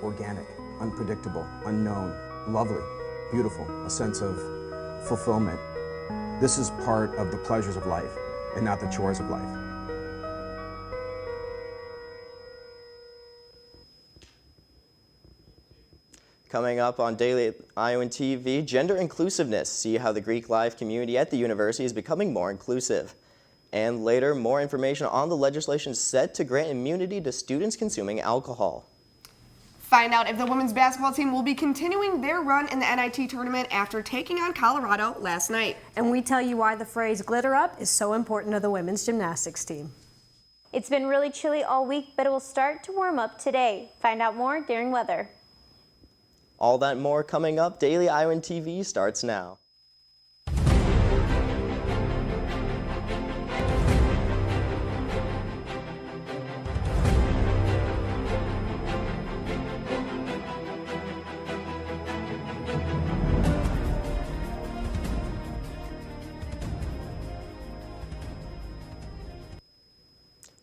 organic, unpredictable, unknown, lovely, beautiful, a sense of fulfillment. This is part of the pleasures of life and not the chores of life. Coming up on Daily Iowan TV, gender inclusiveness. See how the Greek life community at the university is becoming more inclusive. And later, more information on the legislation set to grant immunity to students consuming alcohol. Find out if the women's basketball team will be continuing their run in the NIT tournament after taking on Colorado last night. And we tell you why the phrase glitter up is so important to the women's gymnastics team. It's been really chilly all week, but it will start to warm up today. Find out more during weather. All that and more coming up. Daily Iowan TV starts now.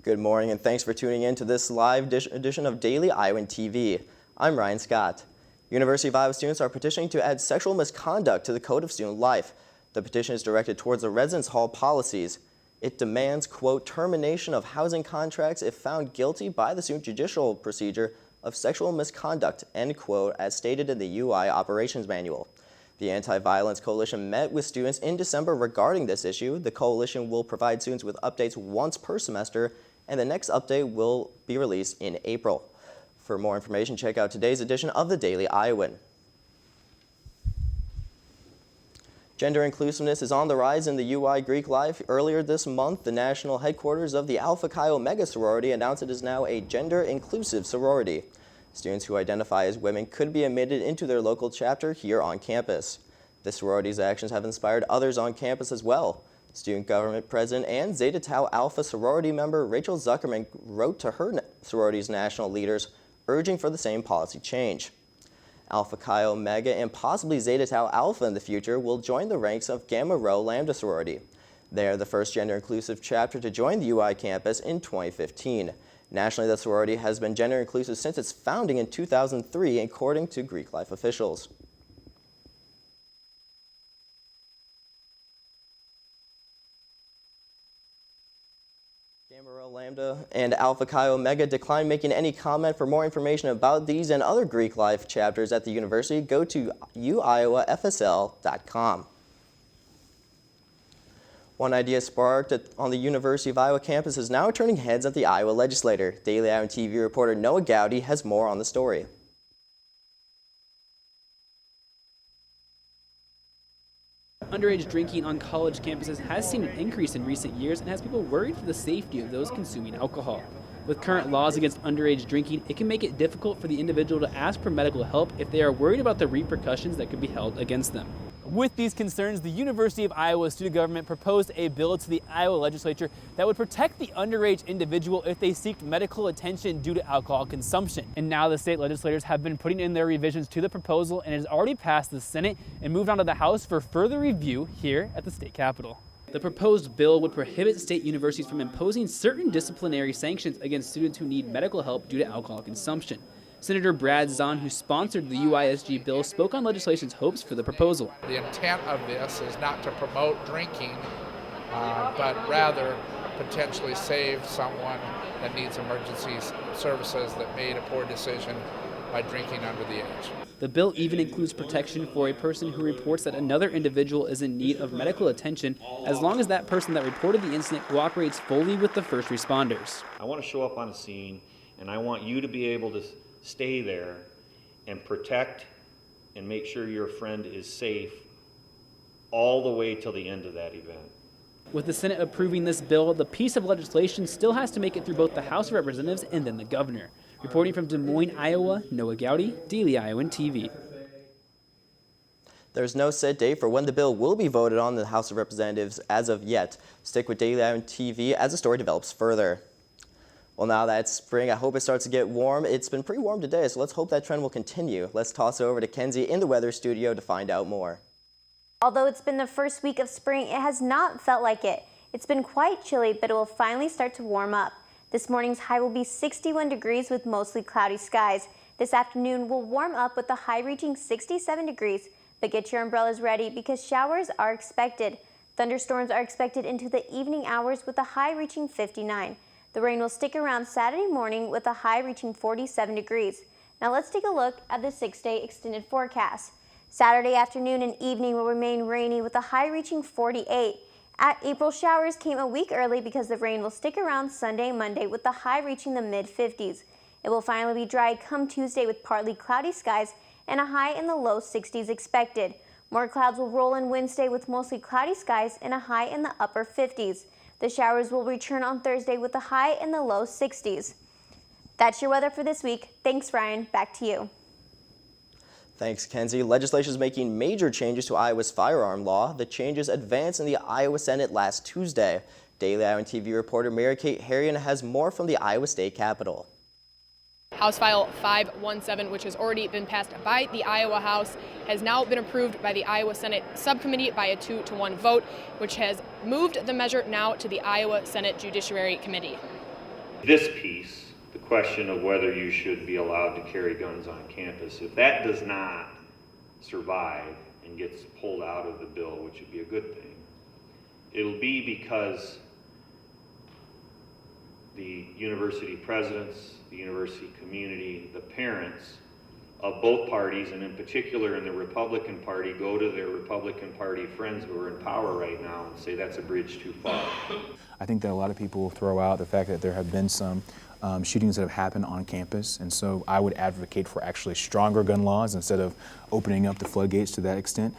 Good morning and thanks for tuning in to this live edition of Daily Iowan TV. I'm Ryan Scott. University of Iowa students are petitioning to add sexual misconduct to the Code of Student Life. The petition is directed towards the residence hall policies. It demands, quote, termination of housing contracts if found guilty by the student judicial procedure of sexual misconduct, end quote, as stated in the UI Operations Manual. The Anti-Violence Coalition met with students in December regarding this issue. The coalition will provide students with updates once per semester, and the next update will be released in April. For more information, check out today's edition of the Daily Iowan. Gender inclusiveness is on the rise in the UI Greek life. Earlier this month, the national headquarters of the Alpha Chi Omega sorority announced it is now a gender-inclusive sorority. Students who identify as women could be admitted into their local chapter here on campus. The sorority's actions have inspired others on campus as well. Student government president and Zeta Tau Alpha sorority member Rachel Zuckerman wrote to her sorority's national leaders urging for the same policy change. Alpha Chi Omega and possibly Zeta Tau Alpha in the future will join the ranks of Gamma Rho Lambda sorority. They are the first gender-inclusive chapter to join the UI campus in 2015. Nationally, the sorority has been gender-inclusive since its founding in 2003, according to Greek life officials. Gamma Rho Lambda and Alpha Chi Omega declined making any comment. For more information about these and other Greek life chapters at the university, go to uiowafsl.com. One idea sparked on the University of Iowa campus is now turning heads at the Iowa legislature. Daily Iowan TV reporter Noah Gowdy has more on the story. Underage drinking on college campuses has seen an increase in recent years and has people worried for the safety of those consuming alcohol. With current laws against underage drinking, it can make it difficult for the individual to ask for medical help if they are worried about the repercussions that could be held against them. With these concerns, the University of Iowa student government proposed a bill to the Iowa legislature that would protect the underage individual if they seek medical attention due to alcohol consumption. And now the state legislators have been putting in their revisions to the proposal, and it has already passed the Senate and moved on to the House for further review here at the state capitol. The proposed bill would prohibit state universities from imposing certain disciplinary sanctions against students who need medical help due to alcohol consumption. Senator Brad Zahn, who sponsored the UISG bill, spoke on legislation's hopes for the proposal. The intent of this is not to promote drinking, but rather potentially save someone that needs emergency services that made a poor decision by drinking under the age. The bill even includes protection for a person who reports that another individual is in need of medical attention, as long as that person that reported the incident cooperates fully with the first responders. I want to show up on a scene, and I want you to be able to stay there and protect and make sure your friend is safe all the way till the end of that event. With the Senate approving this bill, the piece of legislation still has to make it through both the House of Representatives and then the governor. Reporting from Des Moines, Iowa, Noah Gowdy, Daily Iowan TV. There's no set date for when the bill will be voted on in the House of Representatives as of yet. Stick with Daily Iowan TV as the story develops further. Well, now that it's spring, I hope it starts to get warm. It's been pretty warm today, so let's hope that trend will continue. Let's toss it over to Kenzie in the weather studio to find out more. Although it's been the first week of spring, it has not felt like it. It's been quite chilly, but it will finally start to warm up. This morning's high will be 61 degrees with mostly cloudy skies. This afternoon will warm up with the high reaching 67 degrees, but get your umbrellas ready because showers are expected. Thunderstorms are expected into the evening hours with a high reaching 59. The rain will stick around Saturday morning with a high reaching 47 degrees. Now let's take a look at the 6-day extended forecast. Saturday afternoon and evening will remain rainy with a high reaching 48. April showers came a week early because the rain will stick around Sunday and Monday with the high reaching the mid-50s. It will finally be dry come Tuesday with partly cloudy skies and a high in the low 60s expected. More clouds will roll in Wednesday with mostly cloudy skies and a high in the upper 50s. The showers will return on Thursday with a high in the low 60s. That's your weather for this week. Thanks, Ryan. Back to you. Thanks, Kenzie. Legislation is making major changes to Iowa's firearm law. The changes advanced in the Iowa Senate last Tuesday. Daily Iowan TV reporter Mary-Kate Harrion has more from the Iowa State Capitol. House File 517, which has already been passed by the Iowa House, has now been approved by the Iowa Senate Subcommittee by a 2-to-1 vote, which has moved the measure now to the Iowa Senate Judiciary Committee. This piece, the question of whether you should be allowed to carry guns on campus, if that does not survive and gets pulled out of the bill, which would be a good thing, it'll be because the university presidents, the university community, the parents of both parties, and in particular in the Republican Party, go to their Republican Party friends who are in power right now and say that's a bridge too far. I think that a lot of people will throw out the fact that there have been some shootings that have happened on campus, and so I would advocate for actually stronger gun laws instead of opening up the floodgates to that extent.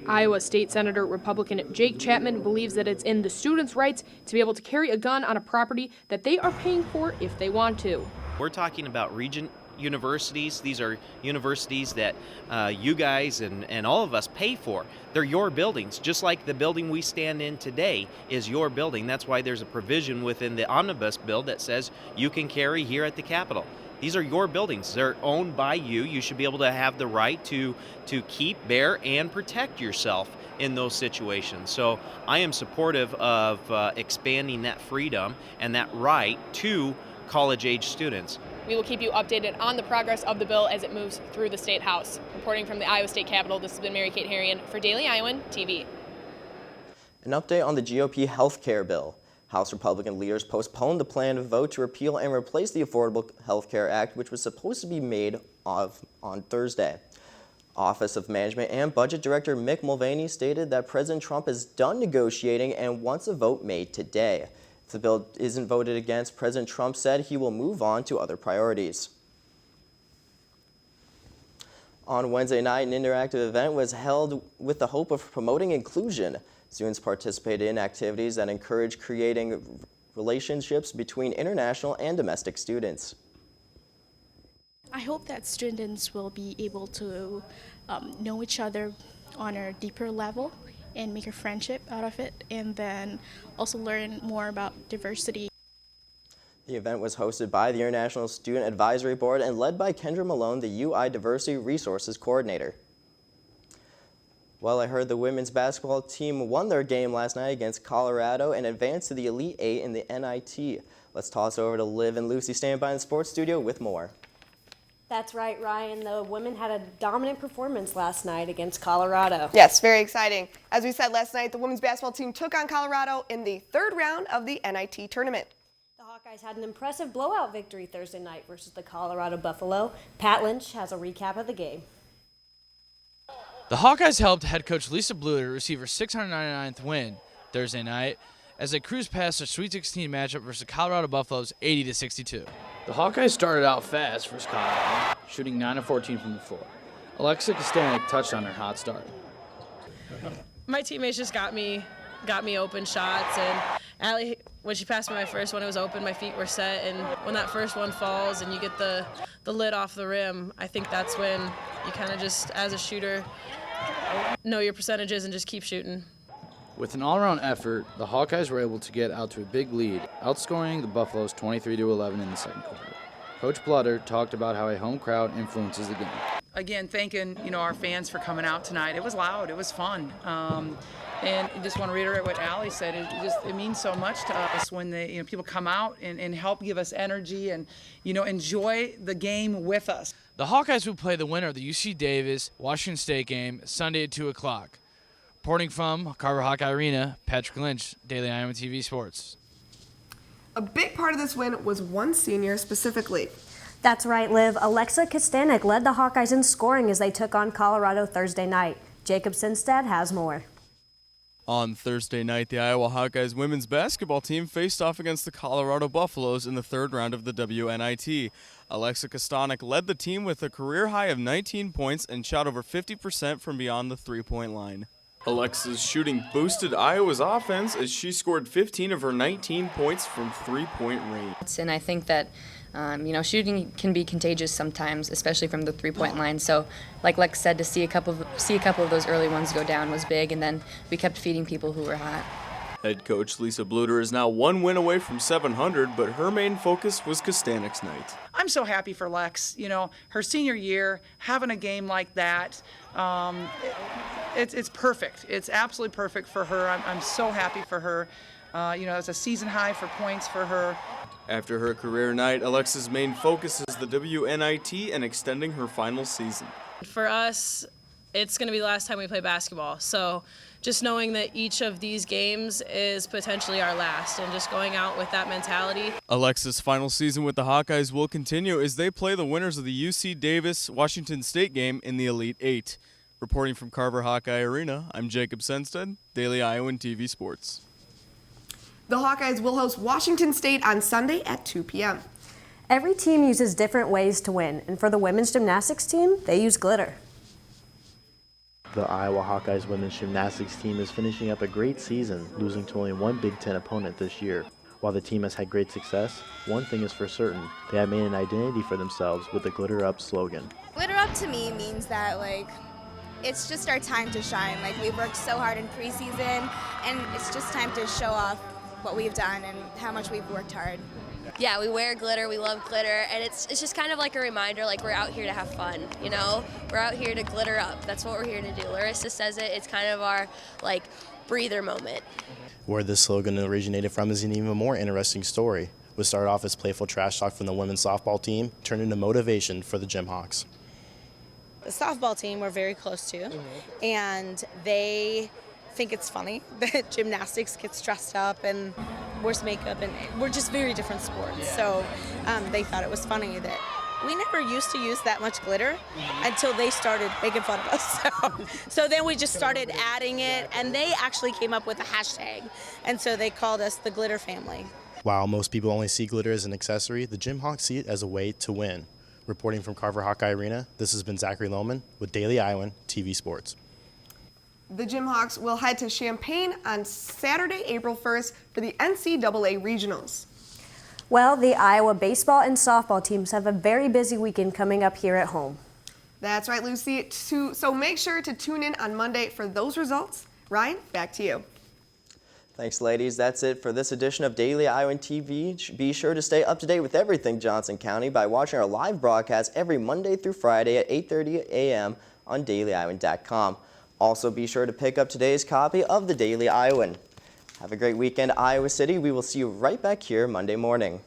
Iowa State Senator Republican Jake Chapman believes that it's in the students' rights to be able to carry a gun on a property that they are paying for if they want to. We're talking about Regent universities. These are universities that you guys and all of us pay for. They're your buildings, just like the building we stand in today is your building. That's why there's a provision within the omnibus bill that says you can carry here at the Capitol. These are your buildings. They're owned by you. You should be able to have the right to keep, bear, and protect yourself in those situations. So I am supportive of expanding that freedom and that right to college-age students. We will keep you updated on the progress of the bill as it moves through the State House. Reporting from the Iowa State Capitol, this has been Mary-Kate Harrion for Daily Iowan TV. An update on the GOP health care bill. House Republican leaders postponed the planned vote to repeal and replace the Affordable Health Care Act, which was supposed to be made on Thursday. Office of Management and Budget Director Mick Mulvaney stated that President Trump is done negotiating and wants a vote made today. If the bill isn't voted against, President Trump said he will move on to other priorities. On Wednesday night, an interactive event was held with the hope of promoting inclusion. Students participated in activities that encourage creating relationships between international and domestic students. I hope that students will be able to know each other on a deeper level and make a friendship out of it, and then also learn more about diversity. The event was hosted by the International Student Advisory Board and led by Kendra Malone, the UI Diversity Resources Coordinator. Well, I heard the women's basketball team won their game last night against Colorado and advanced to the Elite Eight in the NIT. Let's toss over to Liv and Lucy standing by in the sports studio with more. That's right, Ryan. The women had a dominant performance last night against Colorado. Yes, very exciting. As we said last night, the women's basketball team took on Colorado in the third round of the NIT tournament. The Hawkeyes had an impressive blowout victory Thursday night versus the Colorado Buffalo. Pat Lynch has a recap of the game. The Hawkeyes helped head coach Lisa Bluter receive her 699th win Thursday night as they cruised past their Sweet 16 matchup versus Colorado Buffalo's 80-62. The Hawkeyes started out fast versus Colorado, shooting 9 of 14 from the floor. Alexa Kostanek touched on her hot start. My teammates just got me open shots, and Allie, when she passed me my first one, it was open, my feet were set, and when that first one falls and you get the lid off the rim, I think that's when you kind of just, as a shooter, know your percentages and just keep shooting. With an all-around effort, the Hawkeyes were able to get out to a big lead, outscoring the Buffaloes 23-11 in the second quarter. Coach Blutter talked about how a home crowd influences the game. Again, thanking our fans for coming out tonight. It was loud. It was fun. And I just want to reiterate what Allie said. It means so much to us when people come out and help give us energy and enjoy the game with us. The Hawkeyes will play the winner of the UC Davis-Washington State game Sunday at 2 o'clock. Reporting from Carver Hawkeye Arena, Patrick Lynch, Daily Iowan TV Sports. A big part of this win was one senior specifically. That's right, Liv. Alexa Kostanek led the Hawkeyes in scoring as they took on Colorado Thursday night. Jacob Sinstad has more. On Thursday night, the Iowa Hawkeyes women's basketball team faced off against the Colorado Buffaloes in the third round of the WNIT. Alexa Kostanek led the team with a career high of 19 points and shot over 50% from beyond the three-point line. Alexa's shooting boosted Iowa's offense as she scored 15 of her 19 points from three-point range. And I think that shooting can be contagious sometimes, especially from the three-point line. So, like Lex said, to see a couple of those early ones go down was big, and then we kept feeding people who were hot. Head coach Lisa Bluter is now one win away from 700, but her main focus was Kostanek's night. I'm so happy for Lex. Her senior year, having a game like that, it's perfect. It's absolutely perfect for her. I'm so happy for her. It's a season high for points for her. After her career night, Alexa's main focus is the WNIT and extending her final season. For us, it's going to be the last time we play basketball. So just knowing that each of these games is potentially our last and just going out with that mentality. Alexa's final season with the Hawkeyes will continue as they play the winners of the UC Davis-Washington State game in the Elite Eight. Reporting from Carver Hawkeye Arena, I'm Jacob Senstead, Daily Iowan TV Sports. The Hawkeyes will host Washington State on Sunday at 2 p.m. Every team uses different ways to win, and for the women's gymnastics team, they use glitter. The Iowa Hawkeyes women's gymnastics team is finishing up a great season, losing to only one Big Ten opponent this year. While the team has had great success, one thing is for certain, they have made an identity for themselves with the Glitter Up slogan. Glitter Up to me means that, it's just our time to shine. We've worked so hard in preseason, and it's just time to show off what we've done and how much we've worked hard. Yeah, we wear glitter, we love glitter, and it's just kind of like a reminder, we're out here to have fun, We're out here to glitter up. That's what we're here to do. Larissa says it, it's kind of our, breather moment. Where this slogan originated from is an even more interesting story. It started off as playful trash talk from the women's softball team, turned into motivation for the Gym Hawks. The softball team we're very close to, and they think it's funny that gymnastics gets dressed up and wears makeup, and we're just very different sports. So they thought it was funny that we never used to use that much glitter until they started making fun of us. So then we just started adding it, and they actually came up with a hashtag, and so they called us the Glitter Family. While most people only see glitter as an accessory, the Gym Hawks see it as a way to win. Reporting from Carver Hawkeye Arena, this has been Zachary Lohman with Daily Iowan TV Sports. The Gym Hawks will head to Champaign on Saturday, April 1st for the NCAA Regionals. Well, the Iowa baseball and softball teams have a very busy weekend coming up here at home. That's right, Lucy. So make sure to tune in on Monday for those results. Ryan, back to you. Thanks, ladies. That's it for this edition of Daily Iowan TV. Be sure to stay up to date with everything Johnson County by watching our live broadcast every Monday through Friday at 8:30 a.m. on DailyIowan.com. Also, be sure to pick up today's copy of the Daily Iowan. Have a great weekend, Iowa City. We will see you right back here Monday morning.